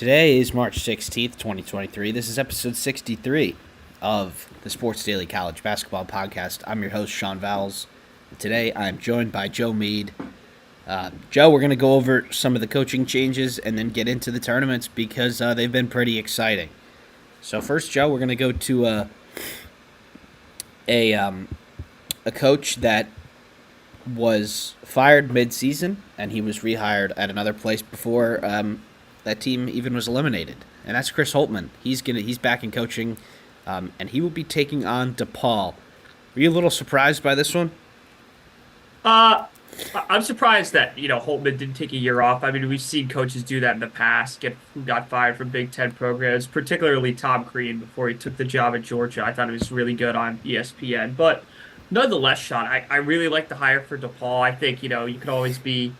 Today is March 16th, 2023. This is episode 63 of the Sports Daily College Basketball Podcast. I'm your host, Sean Vowells. Today I'm joined by Joe Meade. Joe, we're going to go over some of the coaching changes and then get into the tournaments because they've been pretty exciting. So first, Joe, we're going to go to a coach that was fired mid-season, and he was rehired at another place before that team even was eliminated, and that's Chris Holtmann. He's back in coaching, and he will be taking on DePaul. Were you a little surprised by this one? I'm surprised that Holtmann didn't take a year off. I mean, we've seen coaches do that in the past, who got fired from Big Ten programs, particularly Tom Crean before he took the job at Georgia. I thought it was really good on ESPN, but nonetheless, Sean, I really like the hire for DePaul. I think you could always be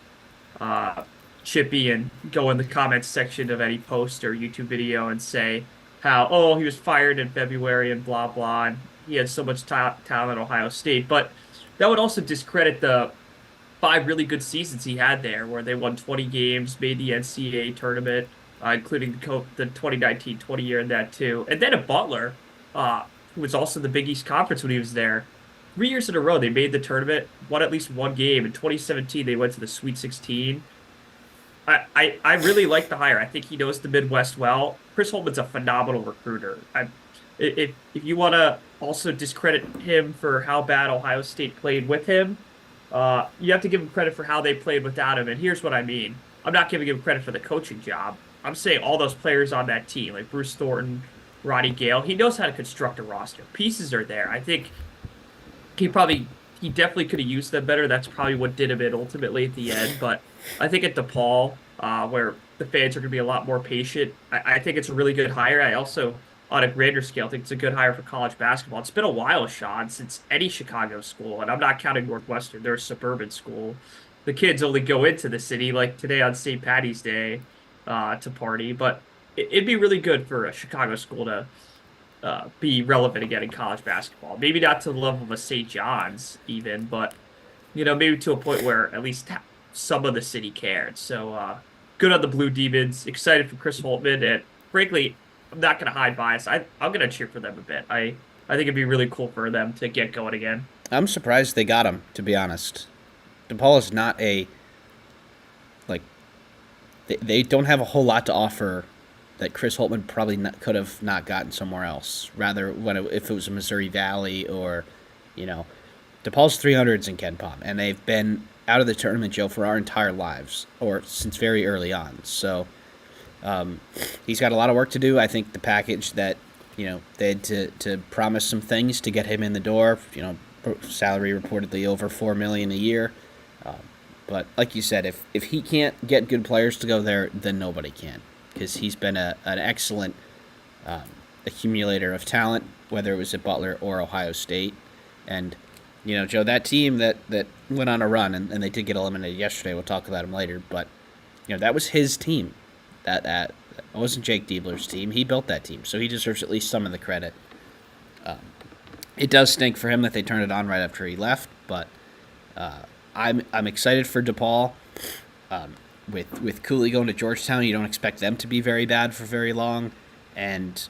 chippy and go in the comments section of any post or YouTube video and say how he was fired in February and blah blah, and he had so much talent at Ohio State, but that would also discredit the 5 really good seasons he had there, where they won 20 games, made the NCAA tournament, including the 2019-20 year in that too. And then at Butler, who was also the Big East Conference when he was there, 3 years in a row they made the tournament, won at least one game. In 2017, they went to the Sweet 16. I really like the hire. I think he knows the Midwest well. Chris Holtmann's a phenomenal recruiter. If you want to also discredit him for how bad Ohio State played with him, you have to give him credit for how they played without him. And here's what I mean. I'm not giving him credit for the coaching job. I'm saying all those players on that team, like Bruce Thornton, Roddy Gale, he knows how to construct a roster. Pieces are there. I think he definitely could have used them better. That's probably what did him in ultimately at the end. But I think at DePaul, where the fans are going to be a lot more patient, I think it's a really good hire. I also, on a grander scale, think it's a good hire for college basketball. It's been a while, Sean, since any Chicago school, and I'm not counting Northwestern, they're a suburban school. The kids only go into the city, like today on St. Patty's Day, to party. But it'd be really good for a Chicago school to be relevant again in college basketball. Maybe not to the level of a St. John's even, but maybe to a point where at least some of the city cared. So good on the Blue Demons. Excited for Chris Holtmann, and frankly, I'm not going to hide bias. I'm going to cheer for them a bit. I think it'd be really cool for them to get going again. I'm surprised they got him, to be honest. DePaul is not they don't have a whole lot to offer that Chris Holtmann probably could have not gotten somewhere else. Rather, if it was a Missouri Valley or, DePaul's 300s in KenPom, and they've been out of the tournament, Joe, for our entire lives, or since very early on. So he's got a lot of work to do. I think the package that, they had to promise some things to get him in the door, salary reportedly over $4 million a year. But like you said, if he can't get good players to go there, then nobody can, because he's been an excellent accumulator of talent, whether it was at Butler or Ohio State. And, Joe, that team that went on a run, and they did get eliminated yesterday, we'll talk about him later, but, that was his team. That wasn't Jake Diebler's team. He built that team, so he deserves at least some of the credit. It does stink for him that they turned it on right after he left, but I'm excited for DePaul. With Cooley going to Georgetown, you don't expect them to be very bad for very long, and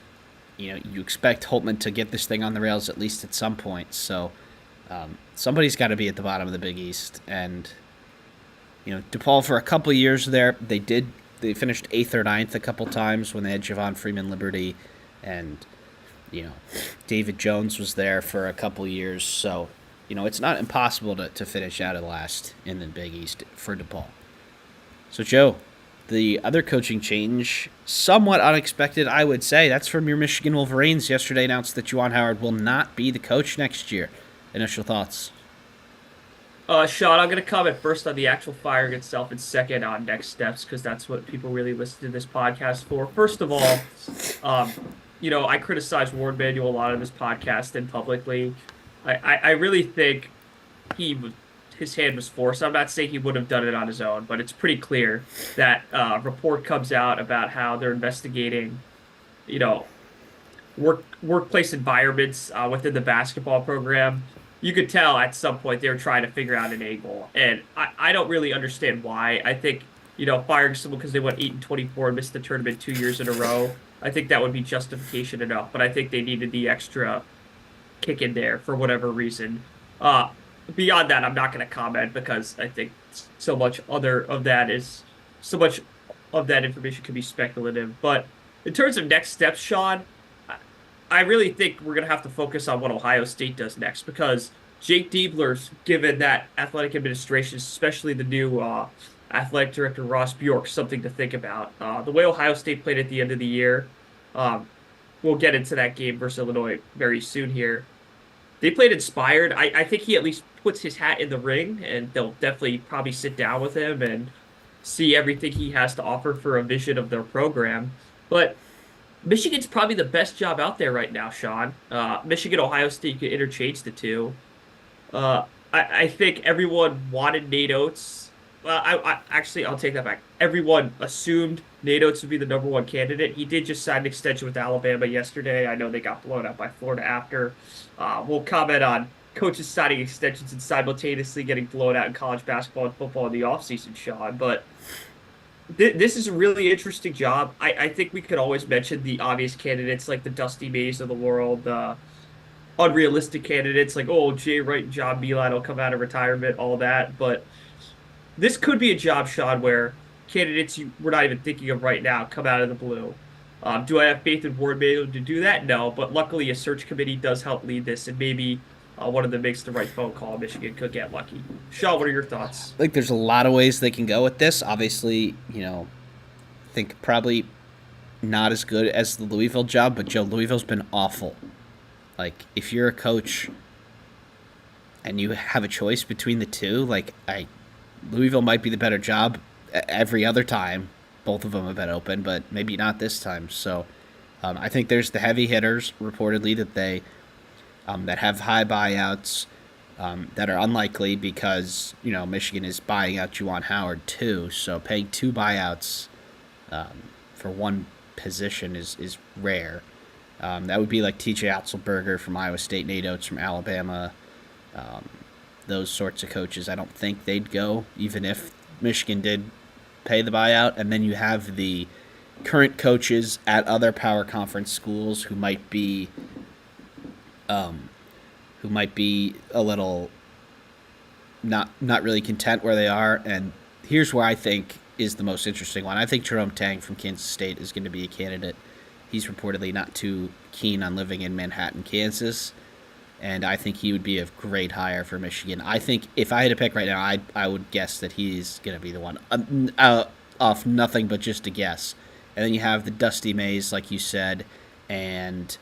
you expect Holtmann to get this thing on the rails at least at some point. So somebody's got to be at the bottom of the Big East, and DePaul for a couple of years there, they finished 8th or 9th a couple times when they had Javon Freeman-Liberty, and David Jones was there for a couple years. So it's not impossible to finish out at last in the Big East for DePaul. So, Joe, the other coaching change, somewhat unexpected, I would say. That's from your Michigan Wolverines. Yesterday announced that Juwan Howard will not be the coach next year. Initial thoughts? Sean, I'm going to comment first on the actual firing itself and second on next steps, because that's what people really listen to this podcast for. First of all, I criticize Warren Manuel a lot on this podcast and publicly. I really think his hand was forced. I'm not saying he would have done it on his own, but it's pretty clear that report comes out about how they're investigating, workplace environments within the basketball program. You could tell at some point they were trying to figure out an angle, and I don't really understand why. I think firing someone because they went 8-24 and missed the tournament 2 years in a row. I think that would be justification enough, but I think they needed the extra kick in there for whatever reason. Uh, Beyond that, I'm not going to comment because I think so much of that information could be speculative. But in terms of next steps, Sean, I really think we're going to have to focus on what Ohio State does next because Jake Diebler's given that athletic administration, especially the new athletic director Ross Bjork, something to think about. The way Ohio State played at the end of the year, um, we'll get into that game versus Illinois very soon here. They played inspired. I think he at least puts his hat in the ring, and they'll definitely probably sit down with him and see everything he has to offer for a vision of their program. But Michigan's probably the best job out there right now, Sean. Michigan, Ohio State, you could interchange the two. I think everyone wanted Nate Oates. Well, actually I'll take that back. Everyone assumed Nate Oates would be the number one candidate. He did just sign an extension with Alabama yesterday. I know they got blown out by Florida after. We'll comment on coaches signing extensions and simultaneously getting blown out in college basketball and football in the offseason, Sean. But this is a really interesting job. I think we could always mention the obvious candidates like the Dusty Mays of the world, unrealistic candidates like, oh, Jay Wright and John Beeline will come out of retirement, all that. But this could be a job, Sean, where candidates we're not even thinking of right now come out of the blue. Do I have faith in Ward Mayo to do that? No, but luckily a search committee does help lead this, and maybe one of them makes the right phone call. Michigan could get lucky. Sean, what are your thoughts? Like, there's a lot of ways they can go with this. Obviously, I think probably not as good as the Louisville job, but Joe, Louisville's been awful. Like, if you're a coach and you have a choice between the two, Louisville might be the better job every other time. Both of them have been open, but maybe not this time. So I think there's the heavy hitters, reportedly, that have high buyouts that are unlikely because, Michigan is buying out Juwan Howard too. So paying two buyouts for one position is rare. That would be like T.J. Otzelberger from Iowa State, Nate Oates from Alabama. Those sorts of coaches, I don't think they'd go, even if Michigan did pay the buyout. And then you have the current coaches at other power conference schools who might be a little not really content where they are. And here's where I think is the most interesting one. I think Jerome Tang from Kansas State is going to be a candidate. He's reportedly not too keen on living in Manhattan, Kansas, and I think he would be a great hire for Michigan. I think if I had to pick right now, I would guess that he's going to be the one, off nothing but just a guess. And then you have the Dusty Mays, like you said, and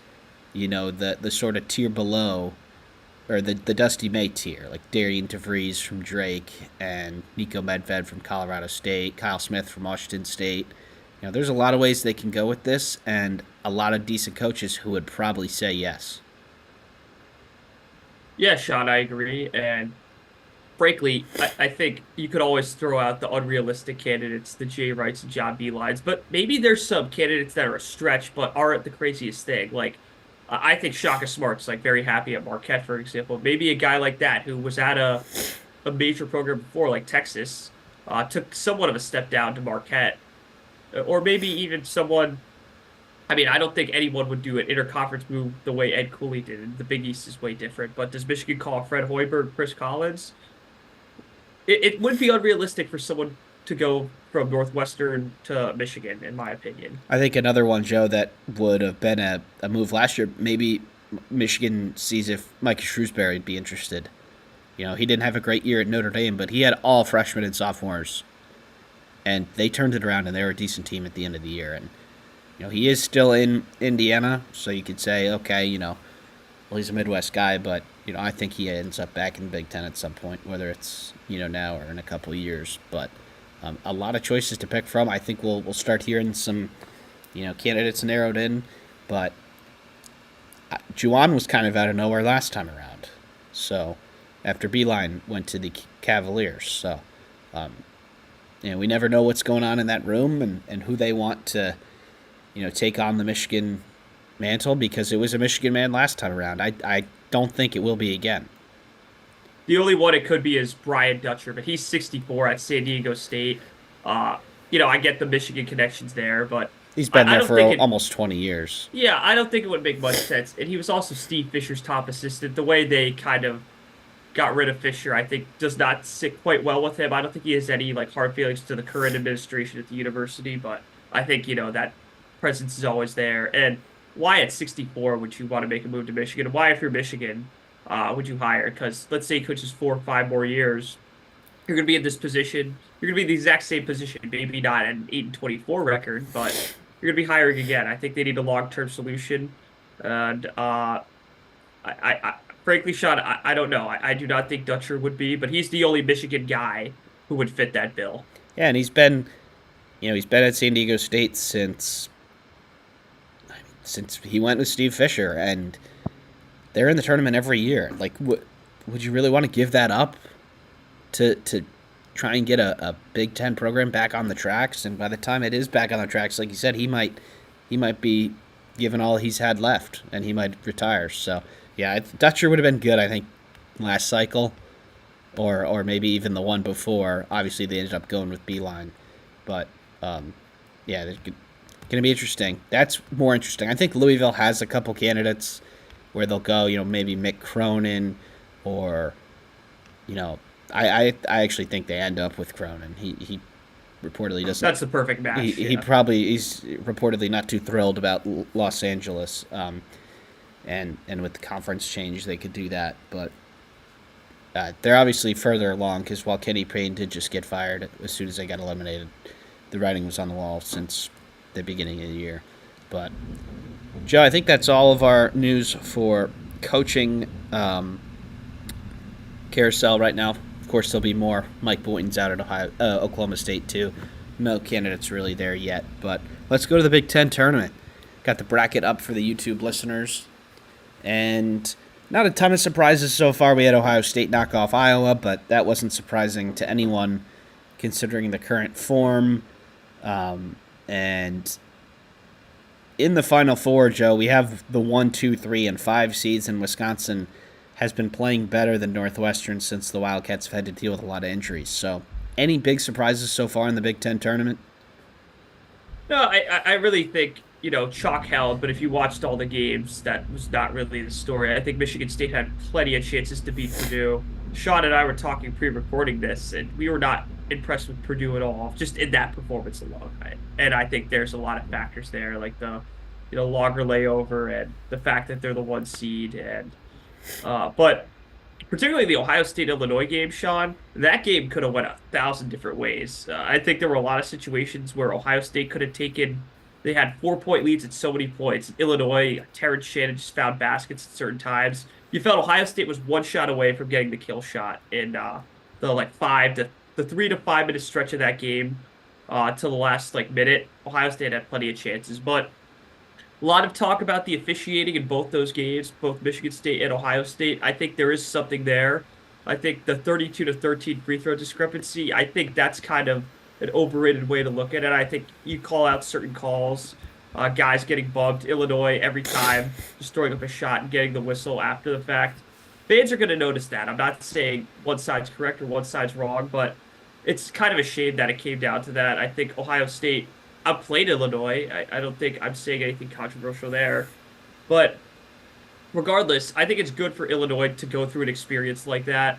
the sort of tier below, or the Dusty May tier, like Darian DeVries from Drake and Nico Medved from Colorado State, Kyle Smith from Washington State. There's a lot of ways they can go with this, and a lot of decent coaches who would probably say yes. Yeah, Sean, I agree. And frankly, I think you could always throw out the unrealistic candidates, the Jay Wrights and John Beelines, but maybe there's some candidates that are a stretch but aren't the craziest thing. Like, I think Shaka Smart's very happy at Marquette, for example. Maybe a guy like that who was at a major program before, like Texas, took somewhat of a step down to Marquette. Or maybe even someone. I mean, I don't think anyone would do an interconference move the way Ed Cooley did. The Big East is way different. But does Michigan call Fred Hoiberg, Chris Collins? It would be unrealistic for someone to go from Northwestern to Michigan, in my opinion. I think another one, Joe, that would have been a move last year, maybe Michigan sees if Mike Shrewsbury would be interested. He didn't have a great year at Notre Dame, but he had all freshmen and sophomores. And they turned it around, and they were a decent team at the end of the year. And, he is still in Indiana, so you could say, okay, well, he's a Midwest guy, but, I think he ends up back in the Big Ten at some point, whether it's, now or in a couple of years. But a lot of choices to pick from. I think we'll start hearing some, candidates narrowed in. But Juwan was kind of out of nowhere last time around. So, after Beeline went to the Cavaliers. So, we never know what's going on in that room and who they want to, take on the Michigan mantle, because it was a Michigan man last time around. I don't think it will be again. The only one it could be is Brian Dutcher, but he's 64 at San Diego State. I get the Michigan connections there, but He's been I there don't for think it. almost 20 years. Yeah, I don't think it would make much sense. And he was also Steve Fisher's top assistant. The way they kind of got rid of Fisher, I think, does not sit quite well with him. I don't think he has any like hard feelings to the current administration at the university, but I think, that presence is always there. And why at 64 would you want to make a move to Michigan? Why, if you're Michigan, would you hire? Because let's say he coaches 4 or 5 more years, you're going to be in this position. You're going to be in the exact same position, maybe not an 8-24 record, but you're going to be hiring again. I think they need a long-term solution. And frankly, Sean, I don't know. I do not think Dutcher would be, but he's the only Michigan guy who would fit that bill. Yeah, and he's been at San Diego State since he went with Steve Fisher, and they're in the tournament every year. Like, would you really want to give that up to try and get a Big Ten program back on the tracks? And by the time it is back on the tracks, like you said, he might be given all he's had left, and he might retire. So yeah, Dutcher would have been good, I think, last cycle, or maybe even the one before. Obviously, they ended up going with Beeline, but yeah, it's going to be interesting. That's more interesting. I think Louisville has a couple candidates where they'll go. Maybe Mick Cronin, or you know, I actually think they end up with Cronin. He reportedly doesn't. That's the perfect match. He's reportedly not too thrilled about Los Angeles, and with the conference change they could do that, but they're obviously further along because while Kenny Payne did just get fired as soon as they got eliminated, the writing was on the wall since the beginning of the year. But Joe, I think that's all of our news for coaching carousel right now. Of course, there'll be more. Mike Boynton's out at Oklahoma State too. No candidates really there yet, but let's go to the Big Ten tournament. Got the bracket up for the YouTube listeners, and not a ton of surprises so far. We had Ohio State knock off Iowa, but that wasn't surprising to anyone considering the current form. And in the Final Four, Joe, we have the 1, 2, 3, and 5 seeds, and Wisconsin has been playing better than Northwestern since the Wildcats have had to deal with a lot of injuries. So, any big surprises so far in the Big Ten tournament? No, I really think, chalk held, but if you watched all the games, that was not really the story. I think Michigan State had plenty of chances to beat Purdue. Sean and I were talking pre-recording this, and we were not impressed with Purdue at all, just in that performance alone. And I think there's a lot of factors there, like the, longer layover and the fact that they're the 1 seed. And but particularly the Ohio State-Illinois game, Sean, that game could have went 1,000 different ways. I think there were a lot of situations where Ohio State could have taken. They had 4-point leads at so many points. Illinois, Terrence Shannon just found baskets at certain times. You felt Ohio State was one shot away from getting the kill shot in the 3 to 5 minute stretch of that game to the last minute. Ohio State had plenty of chances, but a lot of talk about the officiating in both those games, both Michigan State and Ohio State. I think there is something there. I think the 32 to 13 free throw discrepancy, I think that's kind of an overrated way to look at it. I think you call out certain calls, guys getting bumped, Illinois every time, just throwing up a shot and getting the whistle after the fact. Fans are going to notice that. I'm not saying one side's correct or one side's wrong, but it's kind of a shame that it came down to that. I think Ohio State outplayed Illinois. I don't think I'm saying anything controversial there. But regardless, I think it's good for Illinois to go through an experience like that.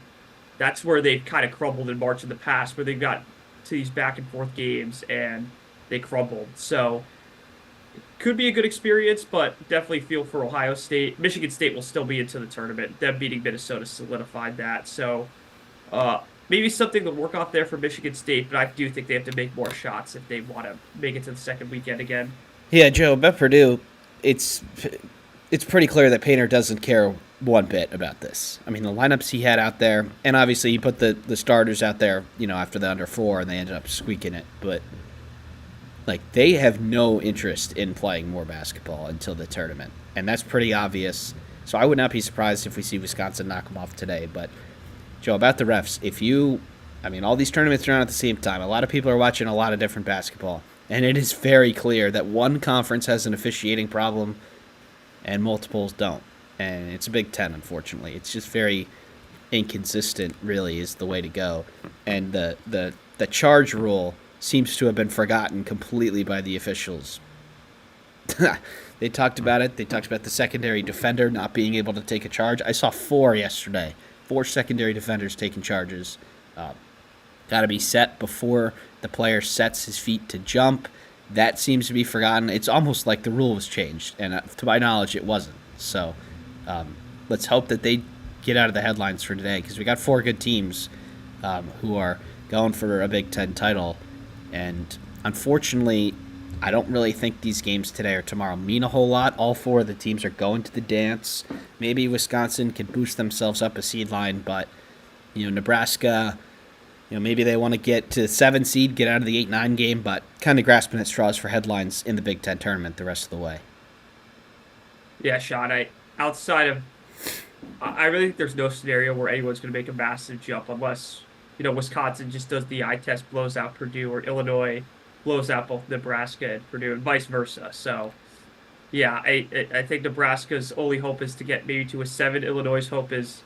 That's where they've kind of crumbled in March in the past, where they've got to these back and forth games and they crumbled. So could be a good experience, but definitely feel for Ohio State. Michigan State will still be into the tournament. Them beating Minnesota solidified that. So maybe something to work off there for Michigan State, but I do think they have to make more shots if they want to make it to the second weekend again. Yeah, Joe, about Purdue, it's pretty clear that Painter doesn't care one bit about this. I mean, the lineups he had out there, and obviously he put the starters out there, after the under 4, and they ended up squeaking it, but they have no interest in playing more basketball until the tournament, and that's pretty obvious. So I would not be surprised if we see Wisconsin knock them off today. But Joe, about the refs, all these tournaments are on at the same time. A lot of people are watching a lot of different basketball, and it is very clear that one conference has an officiating problem and multiples don't. And it's a Big Ten, unfortunately. It's just very inconsistent, really, is the way to go. And the charge rule seems to have been forgotten completely by the officials. They talked about it. They talked about the secondary defender not being able to take a charge. I saw 4 yesterday. 4 secondary defenders taking charges. Got to be set before the player sets his feet to jump. That seems to be forgotten. It's almost like the rule was changed, and to my knowledge, it wasn't. So let's hope that they get out of the headlines for today, because we got 4 good teams who are going for a Big Ten title. And unfortunately, I don't really think these games today or tomorrow mean a whole lot. All 4 of the teams are going to the dance. Maybe Wisconsin can boost themselves up a seed line, but Nebraska, maybe they want to get to 7 seed, get out of the 8-9 game, but kind of grasping at straws for headlines in the Big Ten tournament the rest of the way. Yeah, Sean, I really think there's no scenario where anyone's going to make a massive jump unless, Wisconsin just does the eye test, blows out Purdue, or Illinois blows out both Nebraska and Purdue, and vice versa. So, yeah, I think Nebraska's only hope is to get maybe to a 7. Illinois' hope is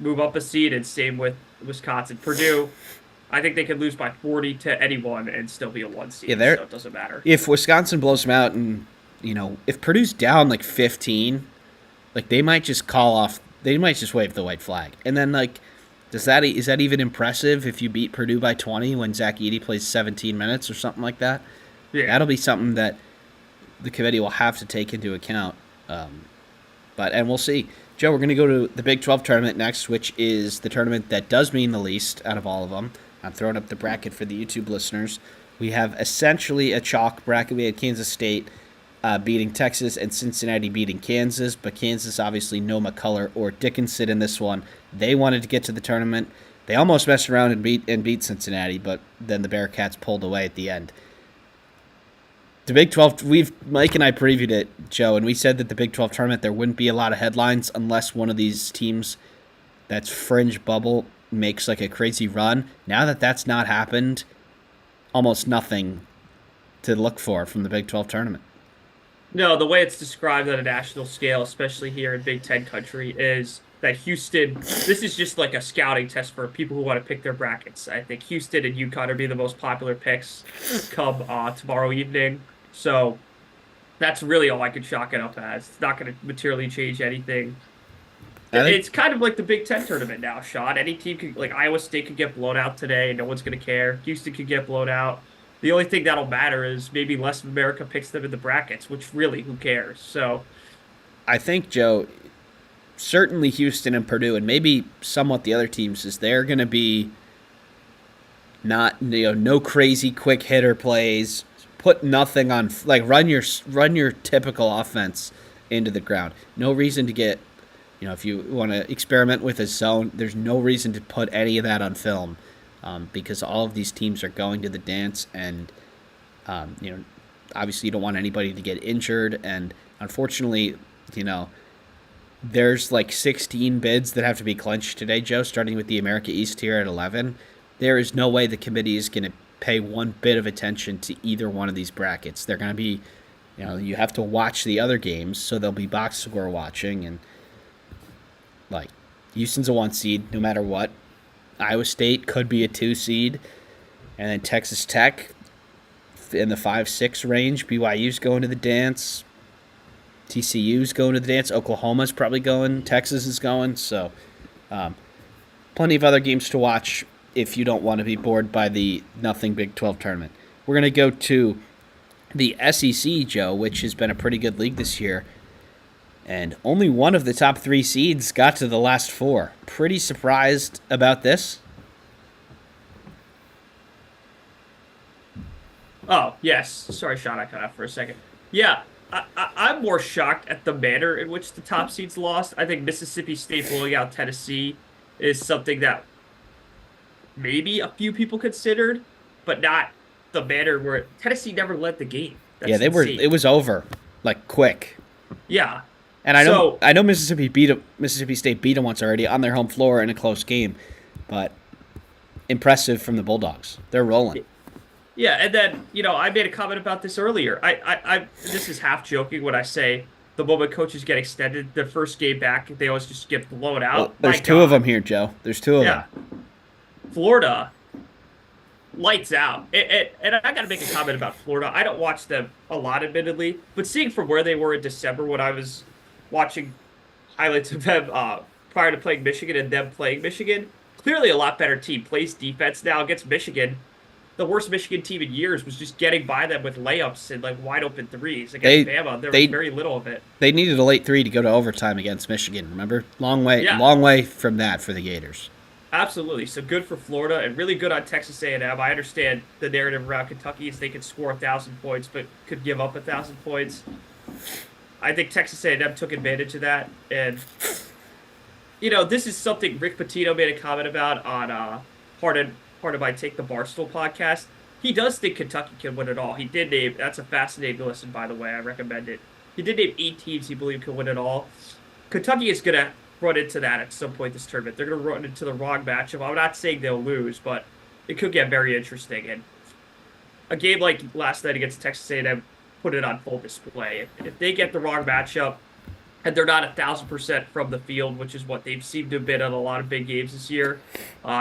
move up a seed, and same with Wisconsin. Purdue, I think they could lose by 40 to anyone and still be a 1 seed, so it doesn't matter. If Wisconsin blows them out and, if Purdue's down like 15, like they might just wave the white flag. And then is that even impressive if you beat Purdue by 20 when Zach Edey plays 17 minutes or something like that? Yeah. That'll be something that the committee will have to take into account. And we'll see. Joe, we're going to go to the Big 12 tournament next, which is the tournament that does mean the least out of all of them. I'm throwing up the bracket for the YouTube listeners. We have essentially a chalk bracket. We had Kansas State beating Texas and Cincinnati beating Kansas, but Kansas obviously no McCullough or Dickinson in this one. They wanted to get to the tournament. They almost messed around and beat Cincinnati, but then the Bearcats pulled away at the end. The Big 12, Mike and I previewed it, Joe, and we said that the Big 12 tournament, there wouldn't be a lot of headlines unless one of these teams that's fringe bubble makes like a crazy run. Now that that's not happened, almost nothing to look for from the Big 12 tournament. No, the way it's described on a national scale, especially here in Big Ten country, is that Houston, this is just like a scouting test for people who want to pick their brackets. I think Houston and UConn are be the most popular picks come tomorrow evening. So that's really all I could chalk it up as. It's not going to materially change anything. It's kind of like the Big Ten tournament now, Sean. Any team could, like Iowa State could get blown out today. No one's going to care. Houston could get blown out. The only thing that'll matter is maybe less of America picks them in the brackets, which really, who cares? So I think, Joe, certainly Houston and Purdue, and maybe somewhat the other teams, is they're going to be not, no crazy quick hitter plays. Put nothing on, run your typical offense into the ground. No reason to get, if you want to experiment with a zone, there's no reason to put any of that on film. Because all of these teams are going to the dance, and obviously you don't want anybody to get injured, and unfortunately, there's 16 bids that have to be clinched today, Joe, starting with the America East here at 11. There is no way the committee is going to pay one bit of attention to either one of these brackets. They're going to be, you have to watch the other games, so they'll be box score watching, and Houston's a 1 seed no matter what. Iowa State could be a 2 seed, and then Texas Tech in the 5-6 range. BYU's going to the dance. TCU's going to the dance. Oklahoma's probably going. Texas is going. So plenty of other games to watch if you don't want to be bored by the nothing Big 12 tournament. We're going to go to the SEC, Joe, which has been a pretty good league this year. And only one of the top 3 seeds got to the last 4. Pretty surprised about this. Oh, yes. Sorry, Sean, I cut out for a second. Yeah, I'm more shocked at the manner in which the top seeds lost. I think Mississippi State blowing out Tennessee is something that maybe a few people considered, but not the manner where Tennessee never led the game. That's insane. It was over, quick. Yeah. And I know Mississippi State beat them once already on their home floor in a close game, but impressive from the Bulldogs. They're rolling. Yeah, and then I made a comment about this earlier. I this is half joking when I say the moment coaches get extended, the first game back, they always just get blown out. Well, there's 2 of them here, Joe. There's 2 of them. Florida lights out. And I got to make a comment about Florida. I don't watch them a lot, admittedly, but seeing from where they were in December when I was watching highlights of them prior to playing Michigan and them playing Michigan, clearly a lot better team. Plays defense now against Michigan. The worst Michigan team in years was just getting by them with layups and like wide open threes. Against Bama, there was very little of it. They needed a late three to go to overtime against Michigan. Remember, Yeah, long way from that for the Gators. absolutely. So good for Florida and really good on Texas A&M. I understand the narrative around Kentucky is they could score 1,000 points, but could give up 1,000 points. I think Texas A&M took advantage of that, and this is something Rick Pitino made a comment about on part of my Take the Barstool podcast. He does think Kentucky can win it all. He did name, that's a fascinating listen, by the way. I recommend it. He did name 8 teams he believed could win it all. Kentucky is going to run into that at some point this tournament. They're going to run into the wrong matchup. I'm not saying they'll lose, but it could get very interesting. And a game like last night against Texas A&M put it on full display. If they get the wrong matchup, and they're not 1,000% from the field, which is what they've seemed to have been in a lot of big games this year,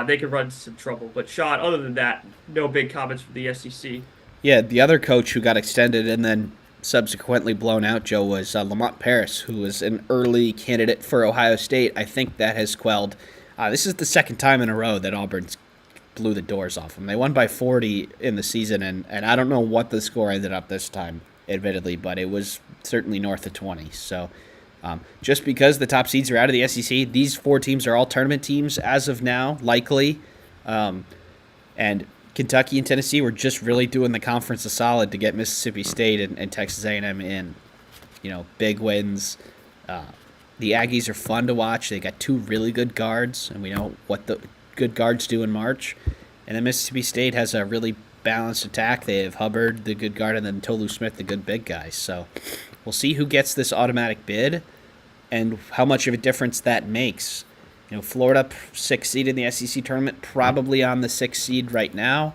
they could run into some trouble. But Sean, other than that, no big comments from the SEC. Yeah, the other coach who got extended and then subsequently blown out, Joe, was Lamont Paris, who was an early candidate for Ohio State. I think that has quelled. This is the second time in a row that Auburn's blew the doors off them. They won by 40 in the season, and I don't know what the score ended up this time, admittedly, but it was certainly north of 20. So just because the top seeds are out of the SEC, these 4 teams are all tournament teams as of now, likely. And Kentucky and Tennessee were just really doing the conference a solid to get Mississippi State and Texas A&M in. Big wins. The Aggies are fun to watch. They got 2 really good guards, and we know what the good guards do in March. And then Mississippi State has a really balanced attack. They have Hubbard, the good guard, and then Tolu Smith, the good big guy. So we'll see who gets this automatic bid and how much of a difference that makes. Florida, 6th seed in the SEC tournament, probably on the 6th seed right now.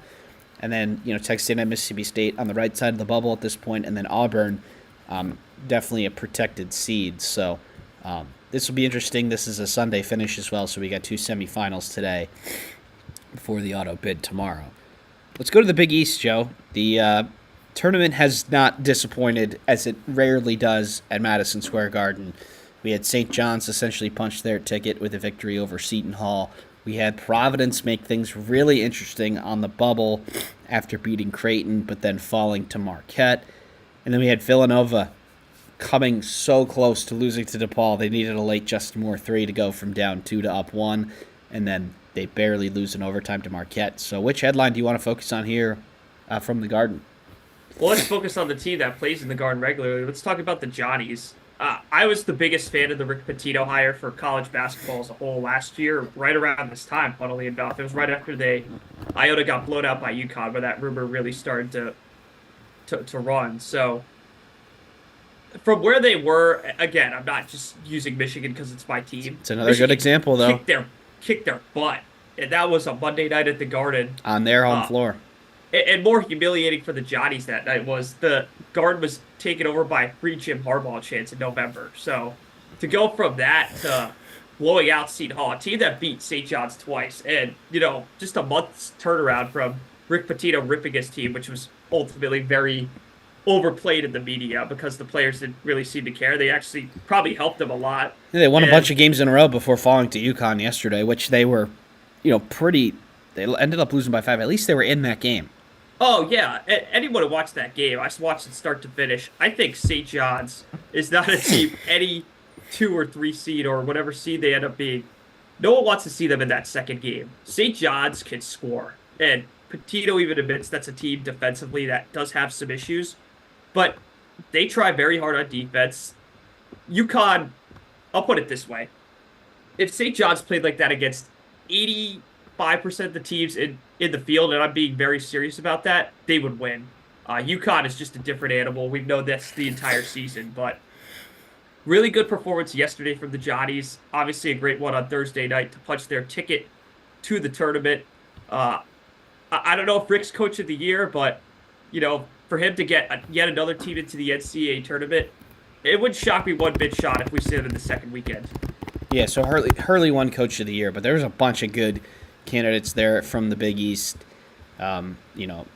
And then, Texas A&M, Mississippi State on the right side of the bubble at this point. And then Auburn, definitely a protected seed. So this will be interesting. This is a Sunday finish as well, so we got 2 semifinals today before the auto bid tomorrow. Let's go to the Big East, Joe. The tournament has not disappointed, as it rarely does at Madison Square Garden. We had St. John's essentially punch their ticket with a victory over Seton Hall. We had Providence make things really interesting on the bubble after beating Creighton, but then falling to Marquette. And then we had Villanova coming so close to losing to DePaul. They needed a late Justin Moore 3 to go from down 2 to up 1, and then they barely lose in overtime to Marquette. So which headline do you want to focus on here from the Garden? Well, let's focus on the team that plays in the Garden regularly. Let's talk about the Johnnies. I was the biggest fan of the Rick Pitino hire for college basketball as a whole last year, right around this time, funnily enough. It was right after Iota got blown out by UConn, where that rumor really started to run. So from where they were, again, I'm not just using Michigan because it's my team. It's another good example, though. Kicked their butt. And that was a Monday night at the Garden. On their home floor. And more humiliating for the Johnnies that night was the Garden was taken over by a free Jim Harbaugh chance in November. So to go from that to blowing out Seton Hall, a team that beat St. John's twice, and, just a month's turnaround from Rick Pitino ripping his team, which was ultimately very overplayed in the media because the players didn't really seem to care. They actually probably helped them a lot. Yeah, they won a bunch of games in a row before falling to UConn yesterday, which they were, they ended up losing by 5. At least they were in that game. Oh, yeah. Anyone who watched that game, I watched it start to finish. I think St. John's is not a team, any 2 or 3 seed or whatever seed they end up being. No one wants to see them in that second game. St. John's can score. And Pitino even admits that's a team defensively that does have some issues. But they try very hard on defense. UConn, I'll put it this way. If St. John's played like that against 85% of the teams in the field, and I'm being very serious about that, they would win. UConn is just a different animal. We've known this the entire season, but really good performance yesterday from the Johnnies. Obviously a great one on Thursday night to punch their ticket to the tournament. I don't know if Rick's coach of the year, but, for him to get yet another team into the NCAA tournament, it would shock me one bit, Sean, if we see them in the second weekend. Yeah, so Hurley won coach of the year, but there was a bunch of good candidates there from the Big East. You know,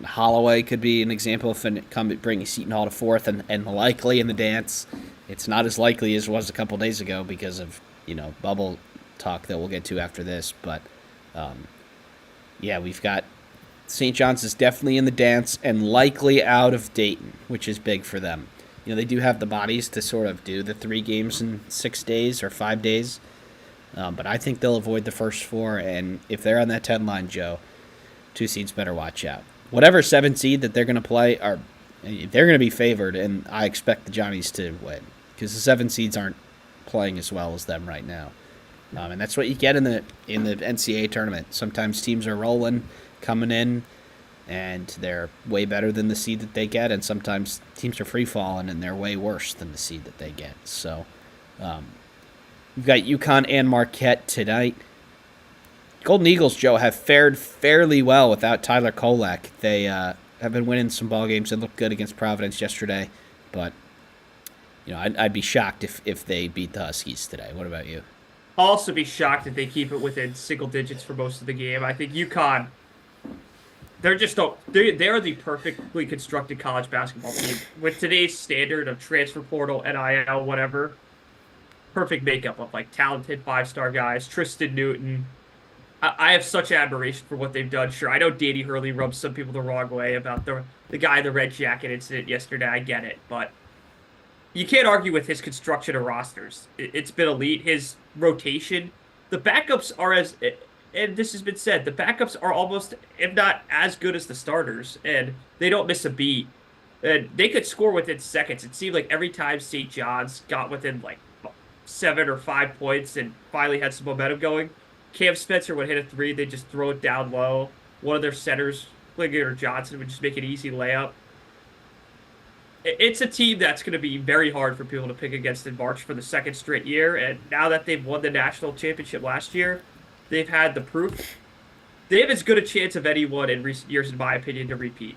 Holloway could be an example of bringing Seton Hall to fourth, and likely in the dance. It's not as likely as it was a couple days ago because of bubble talk that we'll get to after this. But yeah, we've got St. John's is definitely in the dance and likely out of Dayton, which is big for them. They do have the bodies to sort of do the 3 games in 6 days or 5 days. But I think they'll avoid the first 4, and if they're on that 10 line, Joe, 2 seeds better watch out. Whatever 7 seed that they're going to play, they're going to be favored, and I expect the Johnnies to win because the 7 seeds aren't playing as well as them right now. And that's what you get in the NCAA tournament. Sometimes teams are rolling, coming in, and they're way better than the seed that they get, and sometimes teams are free falling and they're way worse than the seed that they get. So we've got UConn and Marquette tonight. Golden Eagles, Joe, have fared fairly well without Tyler Kolak. They have been winning some ball games and looked good against Providence yesterday, but I'd be shocked if they beat the Huskies today. What about you? I'll also be shocked if they keep it within single digits for most of the game. I think UConn, they are the perfectly constructed college basketball team with today's standard of transfer portal, NIL, whatever. Perfect makeup of like talented 5-star guys. Tristan Newton. I have such admiration for what they've done. Sure, I know Danny Hurley rubs some people the wrong way about the guy in the red jacket incident yesterday. I get it, but you can't argue with his construction of rosters. It's been elite. His rotation, the backups are and this has been said, the backups are almost, if not as good as the starters, and they don't miss a beat. And they could score within seconds. It seemed like every time St. John's got within like 7 or 5 points and finally had some momentum going, Cam Spencer would hit a 3. They'd just throw it down low. One of their centers, Klinger or Johnson, would just make an easy layup. It's a team that's going to be very hard for people to pick against in March for the 2nd straight year. And now that they've won the national championship last year, they've had the proof. They have as good a chance of anyone in recent years, in my opinion, to repeat.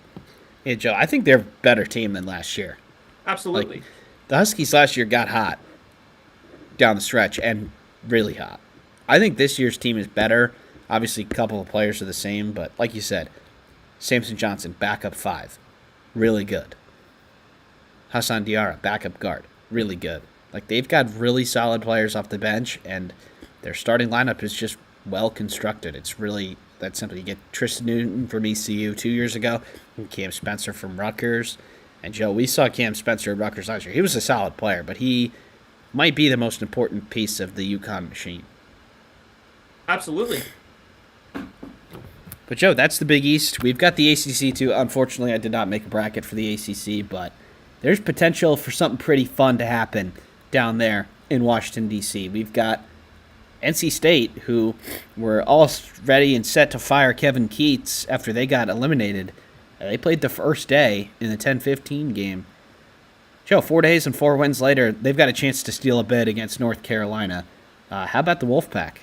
Yeah, Joe, I think they're a better team than last year. Absolutely. The Huskies last year got hot down the stretch and really hot. I think this year's team is better. Obviously, a couple of players are the same, but like you said, Samson Johnson, backup 5, really good. Hassan Diarra, backup guard, really good. Like, they've got really solid players off the bench, and their starting lineup is just well constructed. It's really that simple. You get Tristan Newton from ECU 2 years ago, and Cam Spencer from Rutgers. And Joe, we saw Cam Spencer at Rutgers last year. He was a solid player, but he might be the most important piece of the UConn machine. Absolutely. But Joe, that's the Big East. We've got the ACC too. Unfortunately, I did not make a bracket for the ACC, but there's potential for something pretty fun to happen down there in Washington, D.C. We've got NC State, who were all ready and set to fire Kevin Keatts after they got eliminated. They played the first day in the 10-15 game. Joe, 4 days and 4 wins later, they've got a chance to steal a bid against North Carolina. How about the Wolfpack?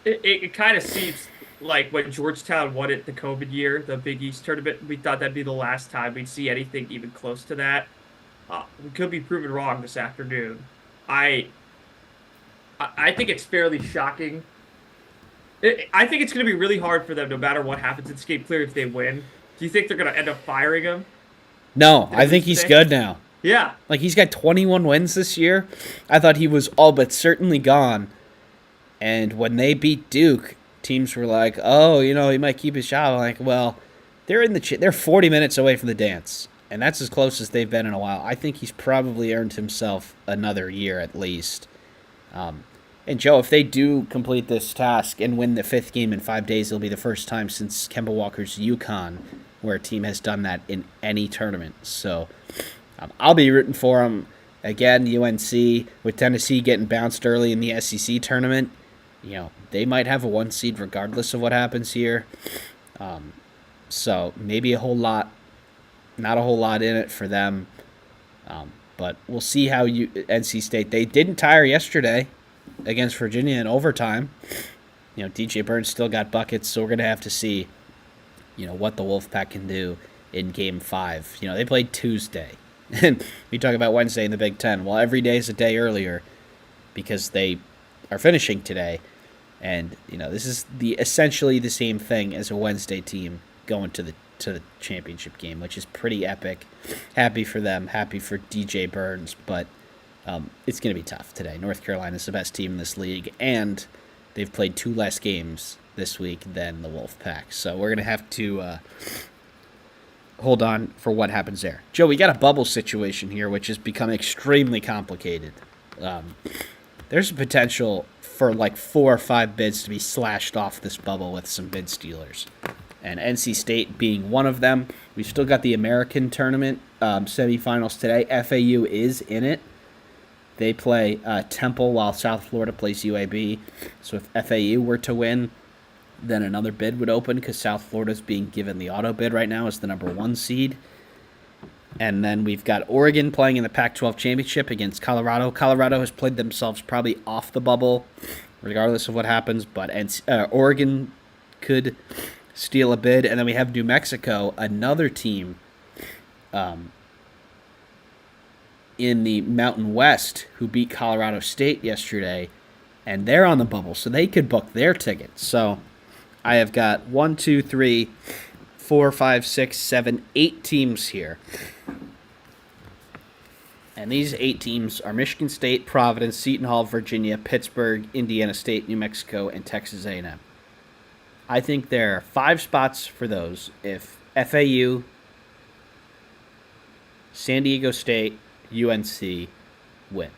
It kind of seems like when Georgetown won it the COVID year, the Big East tournament, we thought that'd be the last time we'd see anything even close to that. We could be proven wrong this afternoon. I think it's fairly shocking. I think it's going to be really hard for them no matter what happens in this game, clear if they win. Do you think they're going to end up firing him? No, I think he's good now. Yeah. Like, he's got 21 wins this year. I thought he was all but certainly gone. And when they beat Duke, teams were like, oh, he might keep his job. I'm like, well, they're 40 minutes away from the dance. And that's as close as they've been in a while. I think he's probably earned himself another year at least. And Joe, if they do complete this task and win the 5th game in 5 days, it'll be the first time since Kemba Walker's UConn where a team has done that in any tournament. So I'll be rooting for them. Again, UNC, with Tennessee getting bounced early in the SEC tournament, they might have a 1 seed regardless of what happens here. So maybe not a whole lot in it for them. But we'll see how NC State, they didn't tire yesterday against Virginia in overtime. DJ Burns still got buckets, so we're going to have to see, what the Wolfpack can do in Game 5. They played Tuesday. And we talk about Wednesday in the Big Ten. Well, every day is a day earlier because they are finishing today. And this is essentially the same thing as a Wednesday team going to the championship game, which is pretty epic. Happy for them, happy for DJ Burns, but it's going to be tough today. North Carolina is the best team in this league, and they've played 2 less games this week than the Wolfpack. So we're going to have to hold on for what happens there. Joe, we got a bubble situation here, which has become extremely complicated. There's a potential for like 4 or 5 bids to be slashed off this bubble with some bid stealers. And NC State being one of them. We've still got the American tournament semifinals today. FAU is in it. They play Temple while South Florida plays UAB. So if FAU were to win, then another bid would open because South Florida is being given the auto bid right now as the number 1 seed. And then we've got Oregon playing in the Pac-12 championship against Colorado. Colorado has played themselves probably off the bubble, regardless of what happens. But Oregon could steal a bid. And then we have New Mexico, another team in the Mountain West who beat Colorado State yesterday. And they're on the bubble, so they could book their tickets. So I have got 1, 2, 3, 4, 5, 6, 7, 8 teams here. And these 8 teams are Michigan State, Providence, Seton Hall, Virginia, Pittsburgh, Indiana State, New Mexico, and Texas A&M. I think there are 5 spots for those if FAU, San Diego State, UNC win.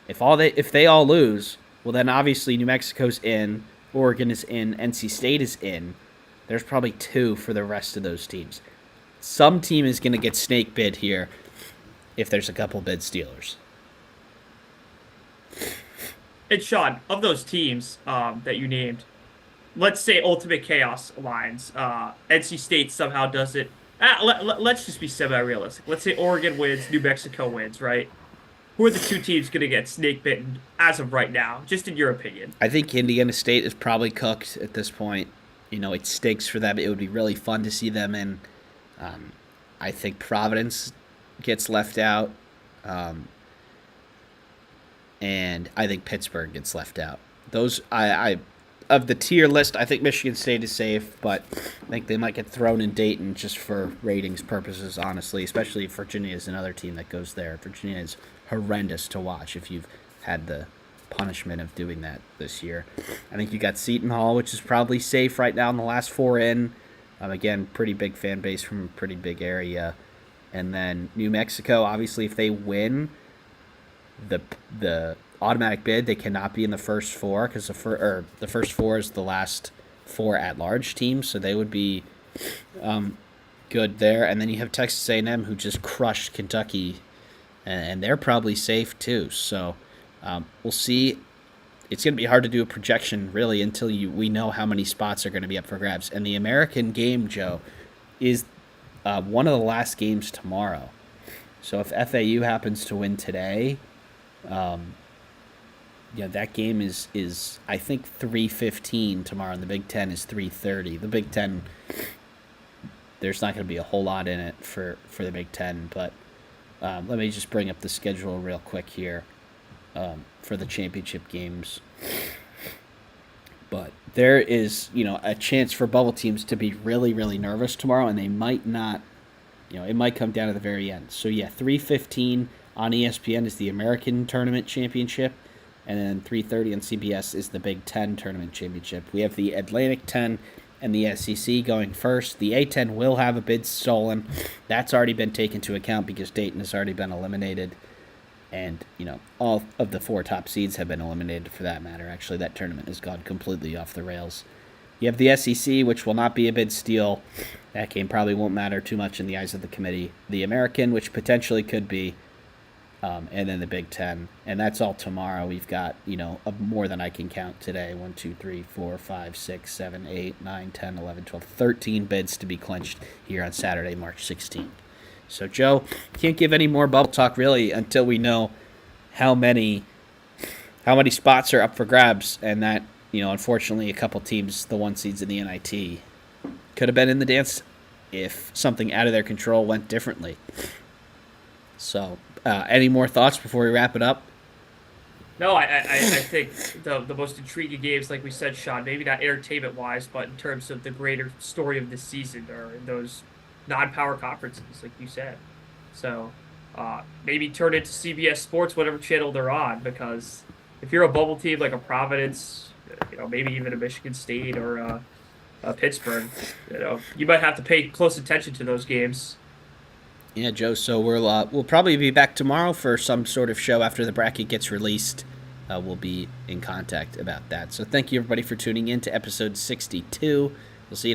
If they all lose, well then obviously New Mexico's in, Oregon is in, NC State is in. There's probably 2 for the rest of those teams. Some team is going to get snake bid here if there's a couple bid stealers. And Sean, of those teams that you named, let's say Ultimate Chaos aligns. NC State somehow does it. Let's just be semi-realistic. Let's say Oregon wins, New Mexico wins, right? Who are the 2 teams going to get snake bitten as of right now, just in your opinion? I think Indiana State is probably cooked at this point. It stinks for them. It would be really fun to see them in. I think Providence gets left out. And I think Pittsburgh gets left out. Those, of the tier list, I think Michigan State is safe, but I think they might get thrown in Dayton just for ratings purposes, honestly, especially if Virginia is another team that goes there. Virginia is horrendous to watch if you've had the punishment of doing that this year. I think you got Seton Hall, which is probably safe right now in the last 4 in. Again, pretty big fan base from a pretty big area. And then New Mexico, obviously, if they win the automatic bid, they cannot be in the first 4 because the first 4 is the last 4 at-large teams, so they would be good there. And then you have Texas A&M, who just crushed Kentucky, and they're probably safe too. So we'll see. It's going to be hard to do a projection, really, until we know how many spots are going to be up for grabs. And the American game, Joe, is one of the last games tomorrow. So if FAU happens to win today, that game is I think 3:15 tomorrow, and the Big Ten is 3:30. The Big Ten, there's not going to be a whole lot in it for the Big Ten, but let me just bring up the schedule real quick here for the championship games. But there is, a chance for bubble teams to be really, really nervous tomorrow, and they might not, it might come down to the very end. So, 3:15 on ESPN is the American Tournament Championship, and then 3:30 on CBS is the Big Ten Tournament Championship. We have the Atlantic 10 and the SEC going first. The A-10 will have a bid stolen. That's already been taken into account because Dayton has already been eliminated. And, all of the 4 top seeds have been eliminated for that matter. Actually, that tournament has gone completely off the rails. You have the SEC, which will not be a bid steal. That game probably won't matter too much in the eyes of the committee. The American, which potentially could be, and then the Big Ten. And that's all tomorrow. We've got, more than I can count today. 1, 2, 3, 4, 5, 6, 7, 8, 9, 10, 11, 12, 13 bids to be clinched here on Saturday, March 16th. So, Joe, can't give any more bubble talk, really, until we know how many spots are up for grabs. And that, unfortunately, a couple teams, the 1 seeds in the NIT, could have been in the dance if something out of their control went differently. So, any more thoughts before we wrap it up? No, I think the most intriguing games, like we said, Sean, maybe not entertainment wise, but in terms of the greater story of the season, are in those non-power conferences, like you said. So maybe turn it to CBS Sports, whatever channel they're on, because if you're a bubble team like a Providence, maybe even a Michigan State or a Pittsburgh, you might have to pay close attention to those games. Yeah, Joe. So we'll probably be back tomorrow for some sort of show after the bracket gets released. We'll be in contact about that. So thank you everybody for tuning in to episode 62. We'll see you next.